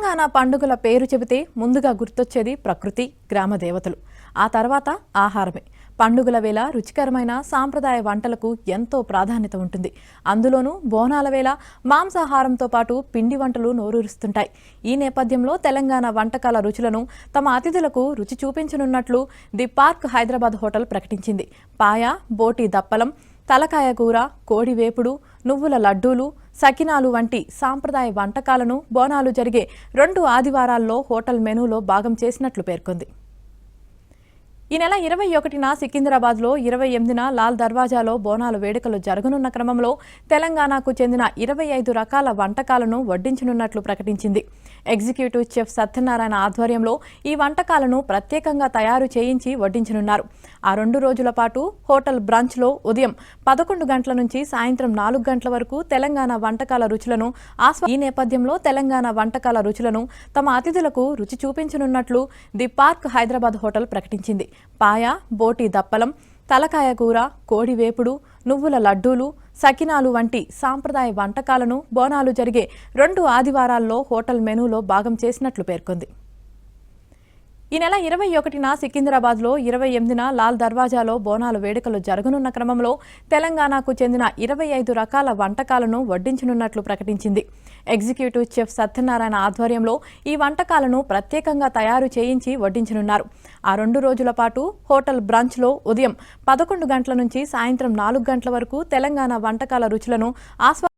తెలంగాణ పండుగల పేరు చెబితే ముందుగా గుర్తొచ్చేది ప్రకృతి, గ్రామ దేవతలు. ఆ తర్వాత ఆహారమే. పండుగల వేళ రుచికరమైన సాంప్రదాయ వంటలకు ఎంతో ప్రాధాన్యత ఉంటుంది. అందులోనూ బోనాల వేళ మాంసాహారంతో పాటు పిండి వంటలు నోరూరుస్తుంటాయి. ఈ నేపథ్యంలో తెలంగాణ వంటకాల రుచులను తమ అతిథులకు రుచి చూపించనున్నట్లు ది పార్క్ హైదరాబాద్ హోటల్ ప్రకటించింది. పాయ, బోటి దప్పలం, తలకాయ కూర, కోడి వేపుడు, నువ్వుల లడ్డూలు, సకినాలు వంటి సాంప్రదాయ వంటకాలను బోనాలు జరిగే 2 ఆదివారాల్లో హోటల్ మెనూలో భాగం చేసినట్లు పేర్కొంది. ఈ నెల 21న సికింద్రాబాద్లో, 28న లాల్ దర్వాజాలో బోనాల వేడుకలు జరగనున్న క్రమంలో తెలంగాణకు చెందిన 25 రకాల వంటకాలను వడ్డించనున్నట్లు ప్రకటించింది. ఎగ్జిక్యూటివ్ చెఫ్ సత్యనారాయణ ఆధ్వర్యంలో ఈ వంటకాలను ప్రత్యేకంగా తయారు చేయించి వడ్డించనున్నారు. ఆ 2 రోజుల పాటు హోటల్ బ్రంచ్లో ఉదయం 11 గంటల నుంచి సాయంత్రం 4 గంటల వరకు తెలంగాణ వంటకాల రుచులను ఈ నేపథ్యంలో తెలంగాణ వంటకాల రుచులను తమ అతిథులకు రుచి చూపించనున్నట్లు ది పార్క్ హైదరాబాద్ హోటల్ ప్రకటించింది. పాయ, బోటి దప్పలం, తలకాయ కూర, కోడి వేపుడు, నువ్వుల లడ్డూలు, సకినాలు వంటి సాంప్రదాయ వంటకాలను బోనాలు జరిగే 2 ఆదివారాల్లో హోటల్ మెనూలో భాగం చేసినట్లు పేర్కొంది. ఈ నెల 21న సికింద్రాబాద్లో, 28న లాల్ దర్వాజాలో బోనాల వేడుకలు జరగనున్న క్రమంలో తెలంగాణకు చెందిన 25 రకాల వంటకాలను వడ్డించనున్నట్లు ప్రకటించింది. ఎగ్జిక్యూటివ్ చెఫ్ సత్యనారాయణ ఆధ్వర్యంలో ఈ వంటకాలను ప్రత్యేకంగా తయారు చేయించి వడ్డించనున్నారు. ఆ 2 రోజుల పాటు హోటల్ బ్రంచ్లో ఉదయం 11 గంటల నుంచి సాయంత్రం 4 గంటల వరకు తెలంగాణ వంటకాల రుచులను